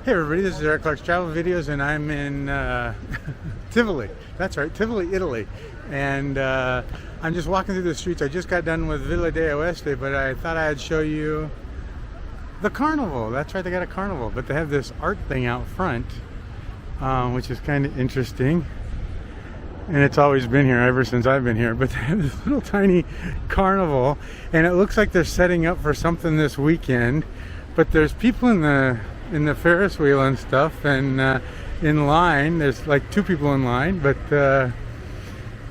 Hey everybody, this is Eric Clark's Travel Videos, and I'm in Tivoli. That's right, Tivoli, Italy. And I'm just walking through the streets. I just got done with Villa de Oeste, but I thought I'd show you the carnival. That's right, they got a carnival, but they have this art thing out front, which is kind of interesting. And it's always been here ever since I've been here. But they have this little tiny carnival, and it looks like they're setting up for something this weekend. But there's people in the Ferris wheel and stuff, and in line. There's like 2 people in line, but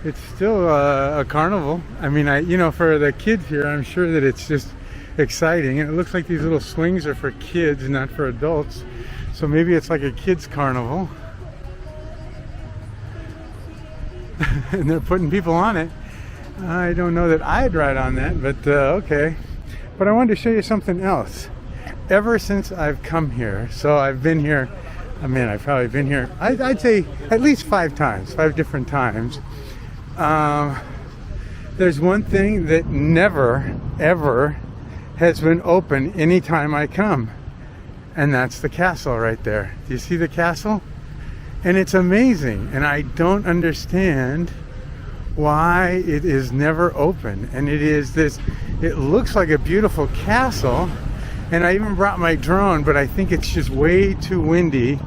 it's still a carnival. I mean, you know, for the kids here, I'm sure that it's just exciting. And it looks like these little swings are for kids, not for adults. So maybe it's like a kids carnival. And they're putting people on it. I don't know that I'd ride on that, but okay. But I wanted to show you something else. Ever since I've come here, so I've been here, I mean, I've probably been here, I'd say at least 5 times, 5 different times. There's one thing that never, ever has been open anytime I come, and that's the castle right there. Do you see the castle? And it's amazing, and I don't understand why it is never open. And it is this, it looks like a beautiful castle. And I even brought my drone, but I think it's just way too windy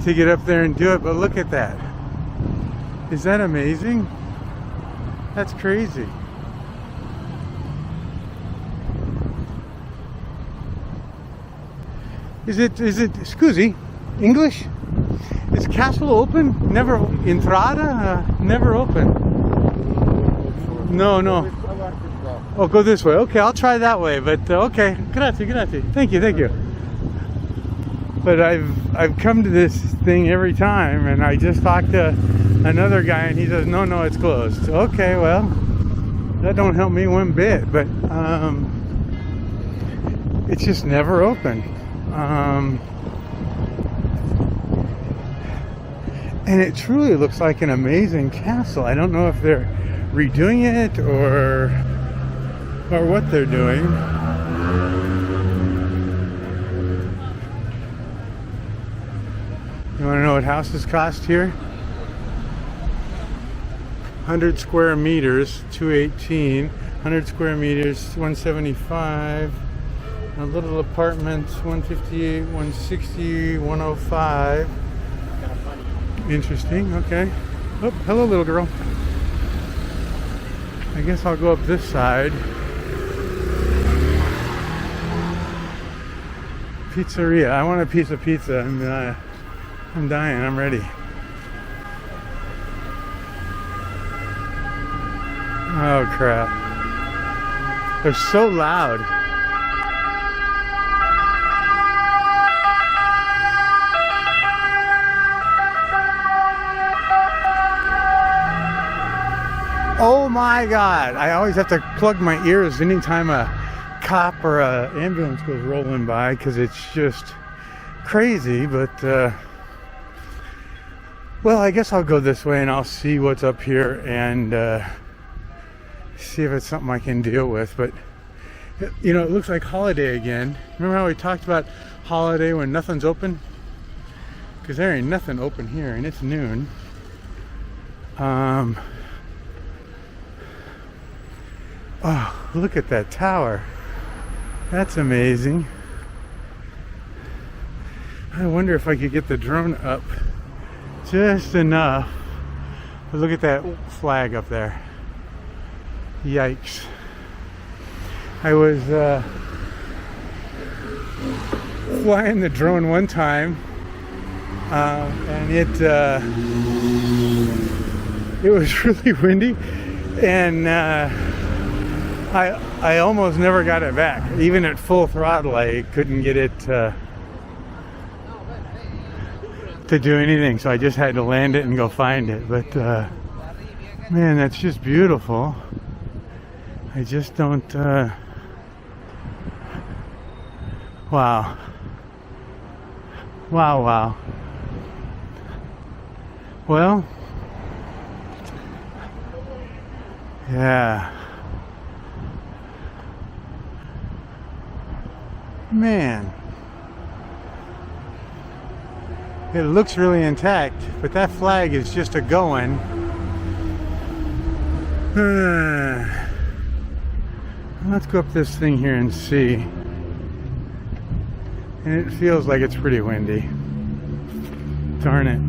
to get up there and do it. But look at that. Is that amazing? That's crazy. Is it, scusi, English? Is castle open? Never, entrada? Never open. No. Oh, go this way. Okay, I'll try that way. But okay, grazie. Thank you. But I've come to this thing every time, and I just talked to another guy, and he says, no, it's closed. Okay, well, that don't help me one bit. But it's just never open. And it truly looks like an amazing castle. I don't know if they're redoing it or what they're doing. You want to know what houses cost here? 100 square meters, 218. 100 square meters, 175. A little apartments, 158, 160, 105. Interesting. Okay. Oh, hello, little girl. I guess I'll go up this side. Pizzeria. I want a piece of pizza. I'm dying. I'm ready. Oh crap. They're so loud. Oh my God. I always have to plug my ears anytime a cop or an ambulance goes rolling by, because it's just crazy. But well, I guess I'll go this way and I'll see what's up here and see if it's something I can deal with. But you know, it looks like holiday again. Remember how we talked about holiday when nothing's open? Because there ain't nothing open here, and it's noon. Oh, look at that tower. That's amazing. I wonder if I could get the drone up just enough. But look at that flag up there. Yikes. I was flying the drone one time, and it was really windy, and I almost never got it back. Even at full throttle, I couldn't get it to do anything. So I just had to land it and go find it. But man, that's just beautiful. I just don't. Wow. Well, yeah. Man. It looks really intact, but that flag is just a going. Let's go up this thing here and see. And it feels like it's pretty windy. Darn it.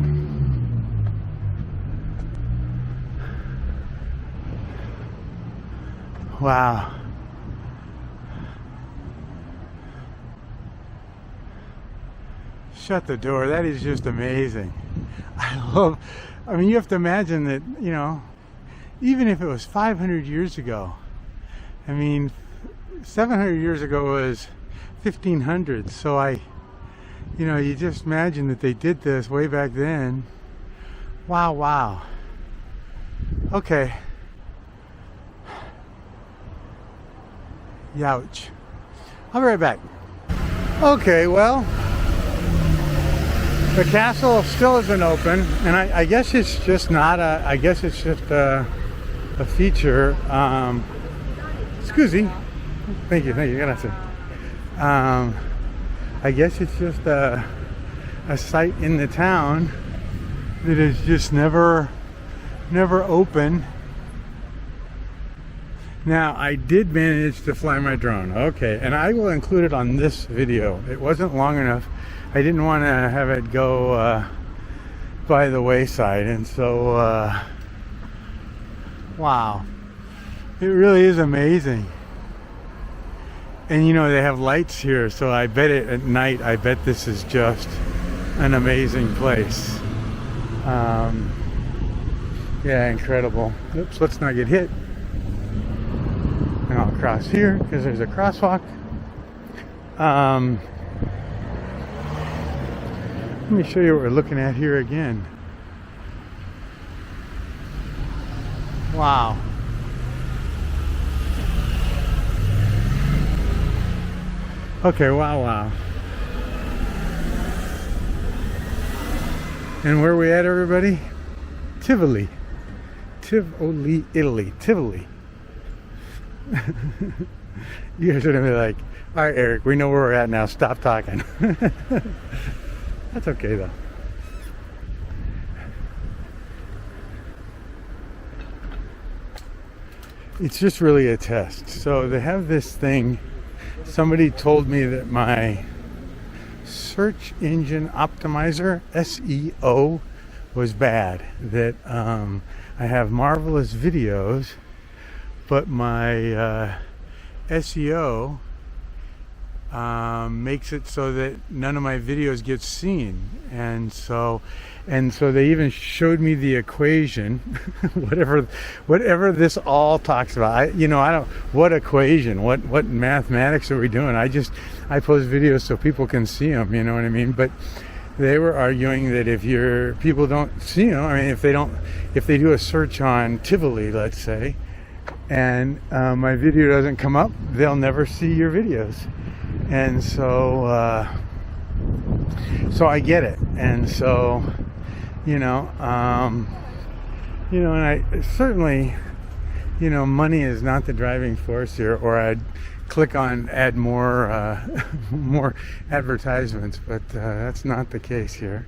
Wow. Shut the door. That is just amazing. I mean, you have to imagine that, you know, even if it was 500 years ago, I mean, 700 years ago was 1500. So you know, you just imagine that they did this way back then. Wow, wow. Okay. Youch. I'll be right back. Okay, well, the castle still isn't open, and I guess it's just not a, I guess it's just a feature. Scusi. Thank you, grazie. I guess it's just a site in the town that is just never open. Now, I did manage to fly my drone, okay, and I will include it on this video. It wasn't long enough. I didn't want to have it go by the wayside, and so wow, it really is amazing. And you know, they have lights here, so I bet at night, I bet this is just an amazing place. Yeah, incredible. Oops, let's not get hit. And I'll cross here because there's a crosswalk. Let me show you what we're looking at here again. Wow. Okay, wow. And where are we at, everybody? Tivoli. Tivoli, Italy. Tivoli. You guys are gonna be like, all right, Eric, we know where we're at now. Stop talking. That's okay, though. It's just really a test. So they have this thing. Somebody told me that my search engine optimizer, SEO, was bad. That I have marvelous videos, but my SEO makes it so that none of my videos get seen, and so they even showed me the equation. whatever this all talks about. I don't, what equation, what mathematics are we doing? I post videos so people can see them, you know what I mean? But they were arguing that if people don't see them, I mean, if they do a search on Tivoli, let's say, and my video doesn't come up, they'll never see your videos. And so I get it. And so, and I certainly, money is not the driving force here, or I'd click on add more more advertisements, but that's not the case here.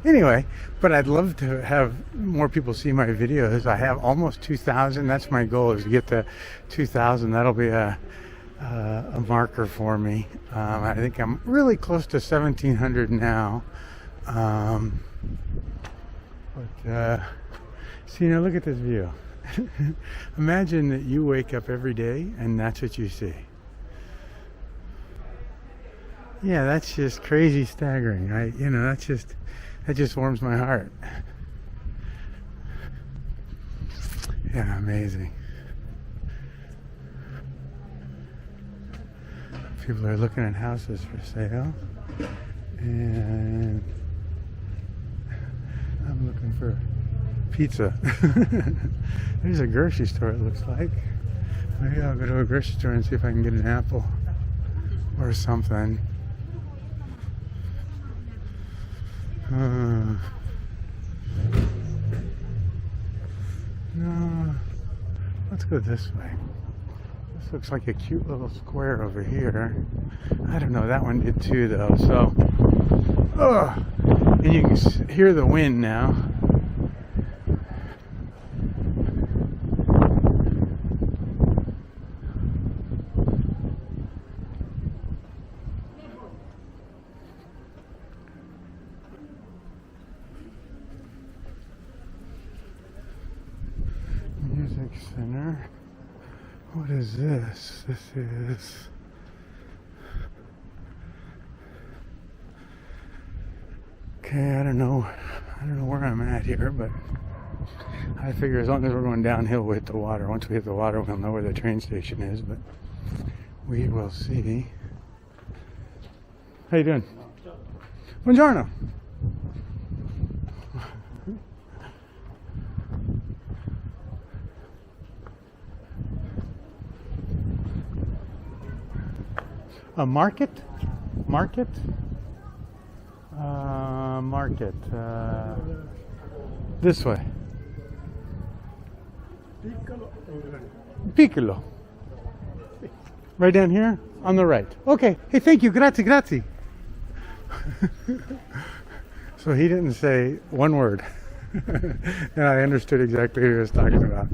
Anyway, but I'd love to have more people see my videos. I have almost 2,000. That's my goal, is to get to 2,000. That'll be a marker for me. I think I'm really close to 1,700 now. See, look at this view. Imagine that you wake up every day and that's what you see. Yeah, that's just crazy staggering. That just warms my heart. Yeah, amazing. People are looking at houses for sale, and I'm looking for pizza. There's a grocery store, it looks like. Maybe I'll go to a grocery store and see if I can get an apple or something. No, let's go this way. This looks like a cute little square over here. I don't know, that one did too though, so. And you can hear the wind now. Music center. What is this? This is... Okay, I don't know where I'm at here, but I figure as long as we're going downhill, we'll hit the water. Once we hit the water, we'll know where the train station is, but we will see. How you doing? Buongiorno. A market? Market? Market. This way. Piccolo. Right down here? On the right. Okay. Hey, thank you. Grazie, grazie. So he didn't say one word. And I understood exactly what he was talking about.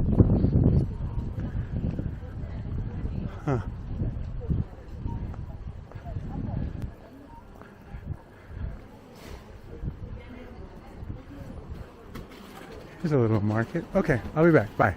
Huh. Here's a little market. Okay, I'll be back. Bye.